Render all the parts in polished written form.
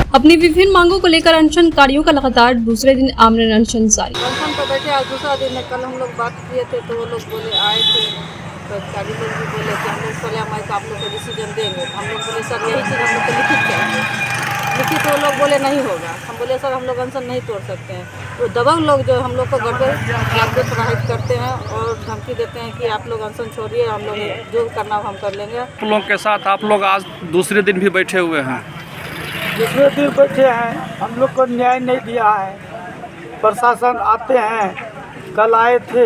अपनी विभिन्न मांगों को लेकर अनशनकारियों का लगातार दूसरे दिन आमरण अनशन जारी। अनशन पर बैठे आज दूसरा दिन है। कल हम लोग बात किए थे तो वो लोग बोले आए थे, तो अधिकारी लोग भी बोले कि हम लोग सलाह माई का आप लोग को डिसीजन देंगे। हम लोग बोले सर यही चीज़ हम लोग को लिखित चाहिए। लिखित वो लोग बोले नहीं होगा। हम बोले सर हम लोग अनशन नहीं तोड़ सकते हैं। तो दबंग लोग जो हम लोग को घर पर जाकर प्रभावित करते हैं और धमकी देते हैं कि आप लोग अनशन छोड़िए, हम लोग जो करना हम कर लेंगे। आप लोग के साथ आप लोग आज दूसरे दिन भी बैठे हुए हैं। दूसरे दिन बैठे हैं, हम लोग को न्याय नहीं दिया है। प्रशासन आते हैं, कल आए थे,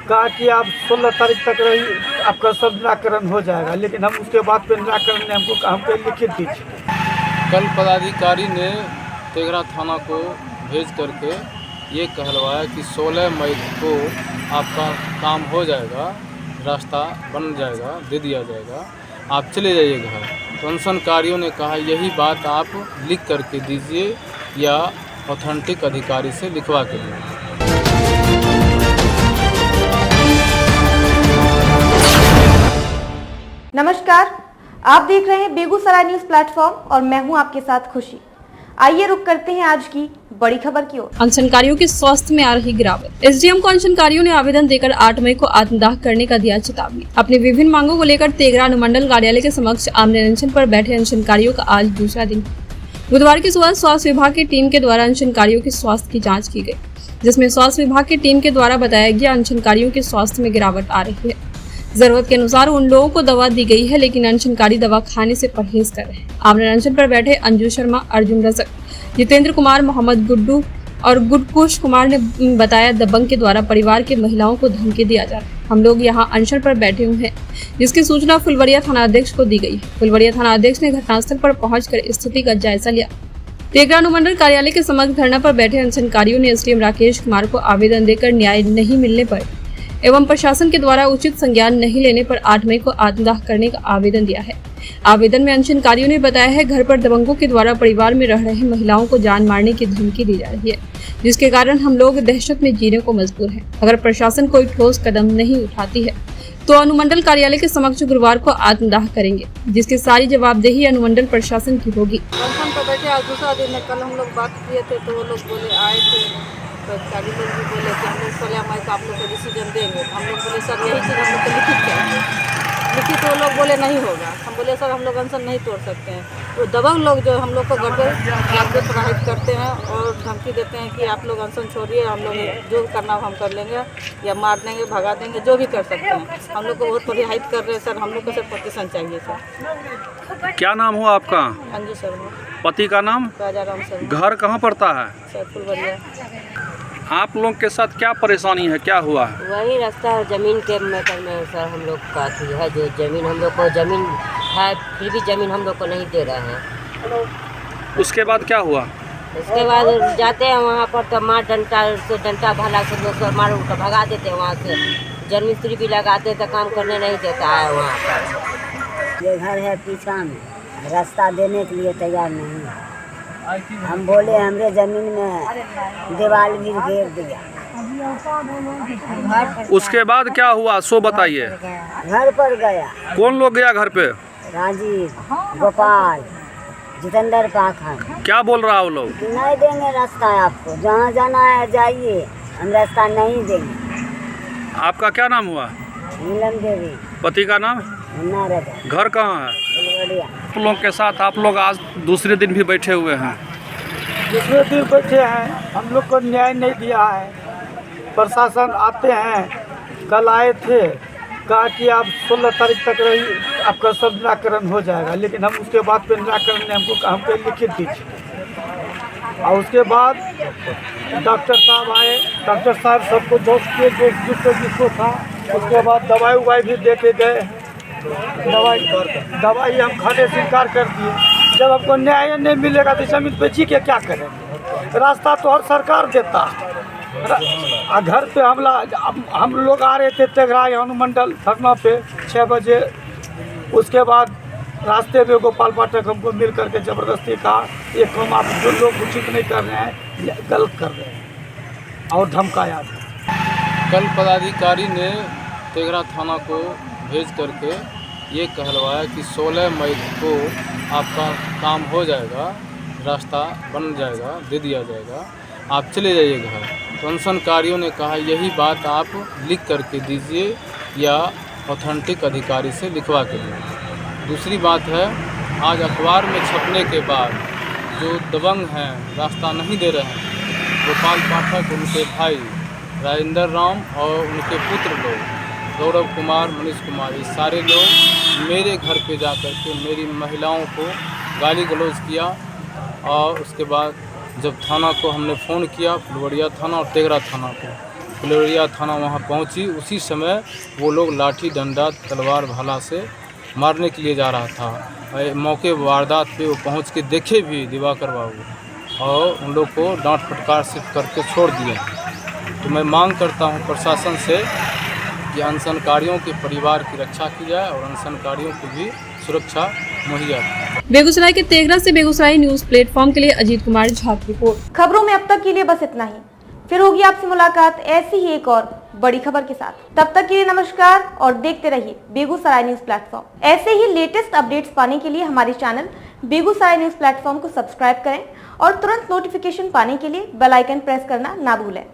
कहा कि आप 16 तारीख तक रही, आपका सब निराकरण हो जाएगा, लेकिन हम उसके बाद पे निराकरण ने हमको हमको लिखित दीजिए। कल पदाधिकारी ने तेघरा थाना को भेज करके ये कहलवाया कि 16 मई को आपका काम हो जाएगा, रास्ता बन जाएगा, दे दिया जाएगा, आप चले जाइए घर। तो अनशनकारियों ने कहा यही बात आप लिख करके दीजिए या ऑथेंटिक अधिकारी से लिखवा के दीजिए। नमस्कार, आप देख रहे हैं बेगूसराय न्यूज प्लेटफॉर्म और मैं हूं आपके साथ खुशी। आइए रुक करते हैं आज की बड़ी खबर की ओर। अनशनकारियों के स्वास्थ्य में आ रही गिरावट। एसडीएम को अनशनकारियों ने आवेदन देकर 8 मई को आत्मदाह करने का दिया चेतावनी। अपनी विभिन्न मांगों को लेकर तेघरा अनुमंडल कार्यालय के समक्ष आमरण अनशन पर बैठे अनशनकारियों का आज दूसरा दिन। बुधवार की सुबह स्वास्थ्य विभाग की टीम के द्वारा अनशनकारियों के स्वास्थ्य की जाँच की गयी, जिसमें स्वास्थ्य विभाग की टीम के द्वारा बताया गया अनशनकारियों के स्वास्थ्य में गिरावट आ रही है। जरूरत के अनुसार उन लोगों को दवा दी गई है, लेकिन अनशनकारी दवा खाने से परहेज कर रहे हैं। आमरण अनशन पर बैठे अंजू शर्मा, अर्जुन रजक, जितेंद्र कुमार, मोहम्मद गुड्डू और गुडकुश कुमार ने बताया दबंग के द्वारा परिवार की महिलाओं को धमकी दिया जा रहा है। हम लोग यहाँ अनशन पर बैठे हुए हैं, जिसकी सूचना फुलवरिया थाना अध्यक्ष को दी गई। फुलवरिया थाना अध्यक्ष ने घटनास्थल पर पहुंचकर स्थिति का जायजा लिया। तेघरा अनुमंडल कार्यालय के समक्ष धरना पर बैठे अनशनकारियों ने एसडीएम राकेश कुमार को आवेदन देकर न्याय नहीं मिलने पर एवं प्रशासन के द्वारा उचित संज्ञान नहीं लेने पर 8 मई को आत्मदाह करने का आवेदन दिया है। आवेदन में अनशनकारियों ने बताया है घर पर दबंगों के द्वारा परिवार में रह रहे महिलाओं को जान मारने की धमकी दी जा रही है, जिसके कारण हम लोग दहशत में जीने को मजबूर हैं। अगर प्रशासन कोई ठोस कदम नहीं उठाती है तो अनुमंडल कार्यालय के समक्ष गुरुवार को आत्मदाह करेंगे, जिसकी सारी जवाबदेही अनुमंडल प्रशासन की होगी। अनशन पर बैठे आज दूसरा दिन है। कल हम लोग बात किए थे तो वो लोग बोले आए थे, तो अधिकारी लोग भी बोले कि हम लोग सलाह माई का आप लोग को डिसीजन देंगे। हम लोग बोले सर यही चीज़ हम लोग को लिखित चाहिए। लिखित वो लोग बोले नहीं होगा। हम बोले सर हम लोग अनशन नहीं तोड़ सकते हैं। तो दबंग लोग जो हम लोग को घर पर जाकर प्रभावित करते हैं और धमकी देते हैं कि आप लोग अनशन छोड़िए, हम लोग जो करना हम कर लेंगे, या मार देंगे, भगा देंगे, जो भी कर सकते हैं। हम लोग को बहुत थोड़ी हाइट कर रहे हैं सर। हम लोग को सिर्फ प्रतिशन चाहिए सर। क्या नाम हुआ आपका? अंजू शर्मा। पति का नाम? राजा राम शर्मा। घर कहाँ पड़ता है? सर फुलवरिया। आप लोग के साथ क्या परेशानी है, क्या हुआ? वही रास्ता जमीन के मैटर में सर हम लोग का है, जो जमीन हम लोग को जमीन है, फिर भी जमीन हम लोग को नहीं दे रहे हैं। उसके बाद क्या हुआ? उसके बाद जाते हैं वहाँ पर तो मार डंडा से डंडा भाला से लोग मार उनका भगा देते हैं वहाँ से। जल मिस्त्री भी लगाते तो काम करने नहीं देता है वहाँ पर। ये घर है पीछा में, रास्ता देने के लिए तैयार नहीं है। हम बोले हमरे जमीन में दीवार भी घेर दिया। उसके बाद क्या हुआ सो बताइए। घर पर गया। कौन लोग गया घर पे? राजीव, गोपाल, जितेंद्र पाखा। क्या बोल रहा है वो लोग? नहीं देंगे रास्ता आपको, जहाँ जाना है जाइए, हम रास्ता नहीं देंगे। आपका क्या नाम हुआ? नीलम देवी। पति का नाम? मुन्ना राजा। घर कहाँ है? फुलवरिया। आप लोग के साथ आप लोग आज दूसरे दिन भी बैठे हुए हैं। दूसरे दिन बैठे हैं, हम लोग को न्याय नहीं दिया है। प्रशासन आते हैं, कल आए थे, कहा कि आप 16 तारीख तक रही, आपका सब निराकरण हो जाएगा, लेकिन हम उसके बाद पे निराकरण ने हमको लिखित दीजिए। और उसके बाद डॉक्टर साहब आए, डॉक्टर साहब सबको दोस्त के जिसको था, उसके बाद दवाई उवाई भी दे के गए। दवाई हम खाने से इनकार कर दिए। जब हमको न्याय नहीं मिलेगा तो जमीन पे जी के क्या करेंगे? रास्ता तो हर सरकार देता है। घर पे हमला, हम लोग आ रहे थे तेघरा अनुमंडल धरना पे 6 बजे। उसके बाद रास्ते में गोपाल पाठक हमको मिल करके ज़बरदस्ती कहा ये काम आप जो लोग उचित नहीं कर रहे हैं, ये गलत कर रहे हैं, और धमकाया। कल पदाधिकारी ने तेघरा थाना को भेज करके ये कहलवाया कि 16 मई को आपका काम हो जाएगा, रास्ता बन जाएगा, दे दिया जाएगा, आप चले जाइए घर। तो अनशनकारियों ने कहा यही बात आप लिख करके दीजिए या ऑथेंटिक अधिकारी से लिखवा के दीजिए। दूसरी बात है, आज अखबार में छपने के बाद जो दबंग हैं, रास्ता नहीं दे रहे हैं, गोपाल पाठक, उनके भाई राजेंद्र राम और उनके पुत्र लोग गौरव कुमार, मनीष कुमार, ये सारे लोग मेरे घर पे जा कर के मेरी महिलाओं को गाली गलौज किया। और उसके बाद जब थाना को हमने फ़ोन किया, फुलवरिया थाना और तेघरा थाना को, फुलवरिया थाना वहाँ पहुँची, उसी समय वो लोग लाठी डंडा तलवार भाला से मारने के लिए जा रहा था। मौके वारदात पे वो पहुँच के देखे भी दिवाकर बाबू, और उन लोग को डांट फटकार से करके छोड़ दिया। तो मैं मांग करता हूँ प्रशासन से कि अनशनकारियों के परिवार की रक्षा की जाए और अनशनकारियों को भी सुरक्षा मुहैया की। बेगूसराय के तेघरा से बेगूसराय न्यूज प्लेटफॉर्म के लिए अजीत कुमार झा की रिपोर्ट। खबरों में अब तक के लिए बस इतना ही। फिर होगी आपसे मुलाकात ऐसी ही एक और बड़ी खबर के साथ। तब तक के लिए नमस्कार और देखते रहिए बेगूसराय न्यूज प्लेटफॉर्म। ऐसे ही लेटेस्ट अपडेट्स पाने के लिए हमारे चैनल बेगूसराय न्यूज प्लेटफॉर्म को सब्सक्राइब करें और तुरंत नोटिफिकेशन पाने के लिए बेल आइकन प्रेस करना ना भूलें।